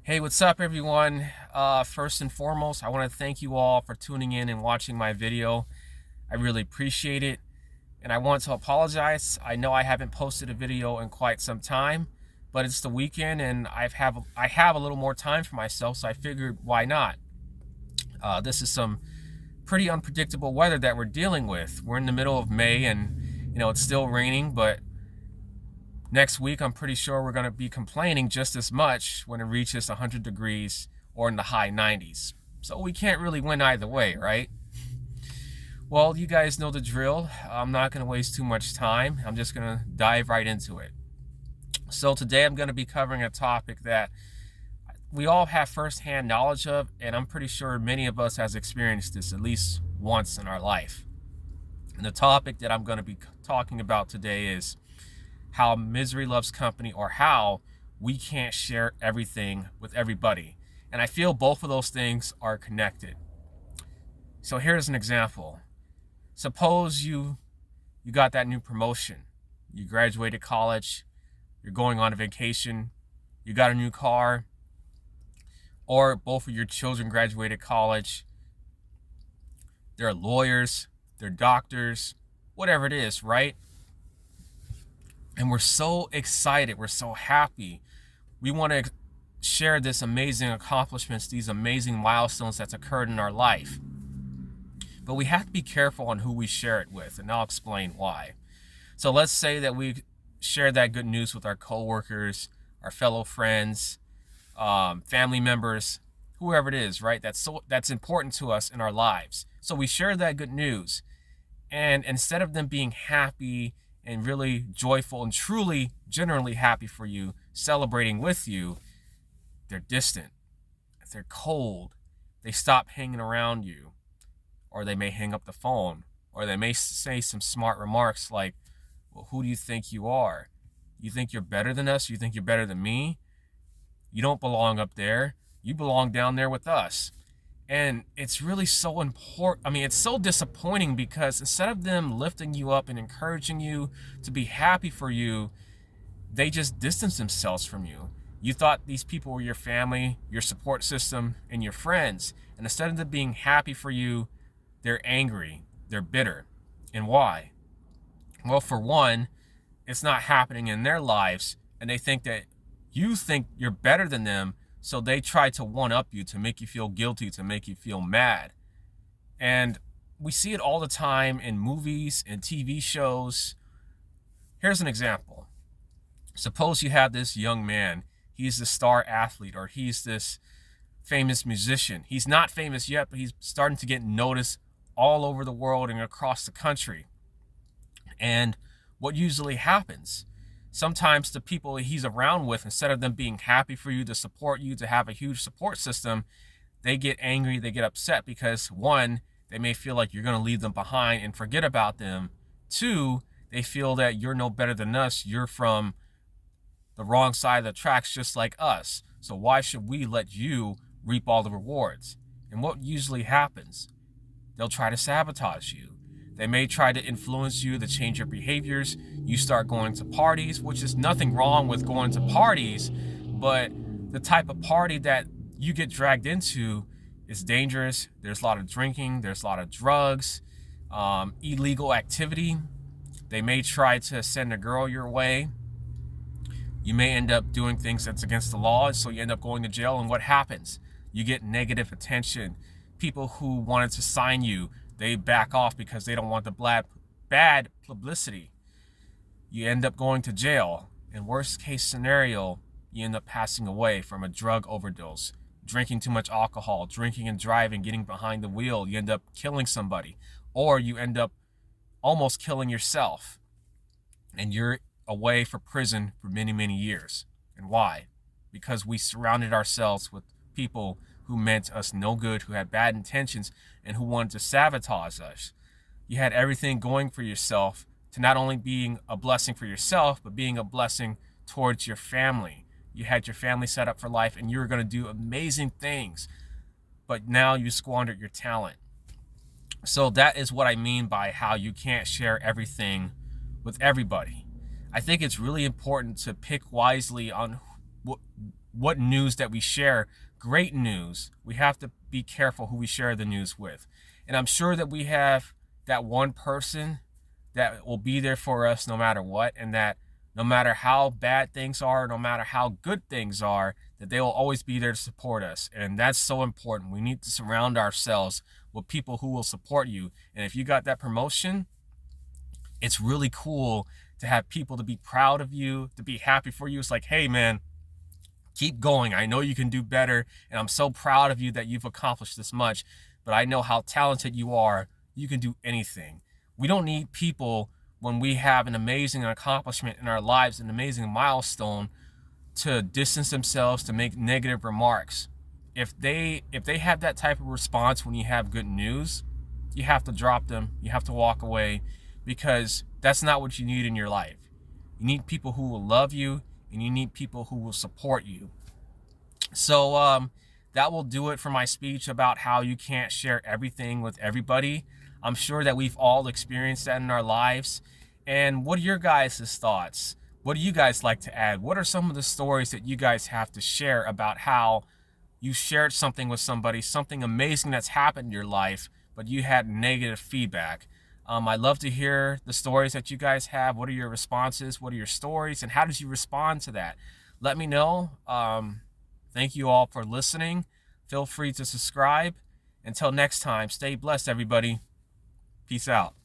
Hey, what's up, everyone? First and foremost, I want to thank you all for tuning in and watching my video. I really appreciate it. And I want to apologize. I know I haven't posted a video in quite some time, but it's the weekend and I have a little more time for myself, so I figured why not? This is some pretty unpredictable weather that we're dealing with. We're in the middle of May and it's still raining, but next week, I'm pretty sure we're going to be complaining just as much when it reaches 100 degrees or in the high 90s. So we can't really win either way, right? Well, you guys know the drill. I'm not going to waste too much time. I'm just going to dive right into it. So today I'm going to be covering a topic that we all have firsthand knowledge of, and I'm pretty sure many of us has experienced this at least once in our life. And the topic that I'm going to be talking about today is how misery loves company, or how we can't share everything with everybody. And I feel both of those things are connected. So here's an example. Suppose you got that new promotion. You graduated college, you're going on a vacation, you got a new car, or both of your children graduated college. They're lawyers, they're doctors, whatever it is, right? And we're so excited, we're so happy. We want to share this amazing accomplishments, these amazing milestones that's occurred in our life. But we have to be careful on who we share it with, and I'll explain why. So let's say that we share that good news with our coworkers, our fellow friends, family members, whoever it is, right? That's important to us in our lives. So we share that good news, and instead of them being happy and really joyful and truly, genuinely happy for you, celebrating with you, they're distant, they're cold, they stop hanging around you, or they may hang up the phone, or they may say some smart remarks like, well, who do you think you are? You think you're better than us? You think you're better than me? You don't belong up there. You belong down there with us. And it's really so important. I mean, it's so disappointing because instead of them lifting you up and encouraging you to be happy for you, they just distance themselves from you. You thought these people were your family, your support system, and your friends. And instead of them being happy for you, they're angry, they're bitter. And why? Well, for one, it's not happening in their lives, and they think that you think you're better than them, so they try to one up you, to make you feel guilty, to make you feel mad. And we see it all the time in movies and TV shows. Here's an example. Suppose you have this young man. He's the star athlete, or he's this famous musician. He's not famous yet, but he's starting to get noticed all over the world and across the country. And what usually happens? Sometimes the people he's around with, instead of them being happy for you, to support you, to have a huge support system, they get angry, they get upset because, one, they may feel like you're going to leave them behind and forget about them. Two, they feel that you're no better than us. You're from the wrong side of the tracks, just like us. So why should we let you reap all the rewards? And what usually happens? They'll try to sabotage you. They may try to influence you to change your behaviors. You start going to parties, which is nothing wrong with going to parties, but the type of party that you get dragged into is dangerous. There's a lot of drinking, there's a lot of drugs, illegal activity. They may try to send a girl your way. You may end up doing things that's against the law, so you end up going to jail. And what happens? You get negative attention. People who wanted to sign you, they back off because they don't want the bad publicity. You end up going to jail. In worst case scenario, you end up passing away from a drug overdose, drinking too much alcohol, drinking and driving, getting behind the wheel. You end up killing somebody, or you end up almost killing yourself, and you're away for prison for many, many years. And why? Because we surrounded ourselves with people who meant us no good, who had bad intentions, and who wanted to sabotage us. You had everything going for yourself, to not only being a blessing for yourself, but being a blessing towards your family. You had your family set up for life, and you were going to do amazing things, but now you squandered your talent. So that is what I mean by how you can't share everything with everybody. I think it's really important to pick wisely on what news that we share, great news, we have to be careful who we share the news with. And I'm sure that we have that one person that will be there for us no matter what, and that no matter how bad things are, no matter how good things are, that they will always be there to support us. And that's so important. We need to surround ourselves with people who will support you. And if you got that promotion, it's really cool to have people to be proud of you, to be happy for you. It's like, hey man, keep going. I know you can do better. And I'm so proud of you that you've accomplished this much, but I know how talented you are. You can do anything. We don't need people when we have an amazing accomplishment in our lives, an amazing milestone, to distance themselves, to make negative remarks. If they have that type of response when you have good news, you have to drop them. You have to walk away, because that's not what you need in your life. You need people who will love you, and you need people who will support you. So that will do it for my speech about how you can't share everything with everybody. I'm sure that we've all experienced that in our lives. And what are your guys' thoughts? What do you guys like to add? What are some of the stories that you guys have to share about how you shared something with somebody, something amazing that's happened in your life, but you had negative feedback? I'd love to hear the stories that you guys have. What are your responses? What are your stories? And how did you respond to that? Let me know. Thank you all for listening. Feel free to subscribe. Until next time, stay blessed, everybody. Peace out.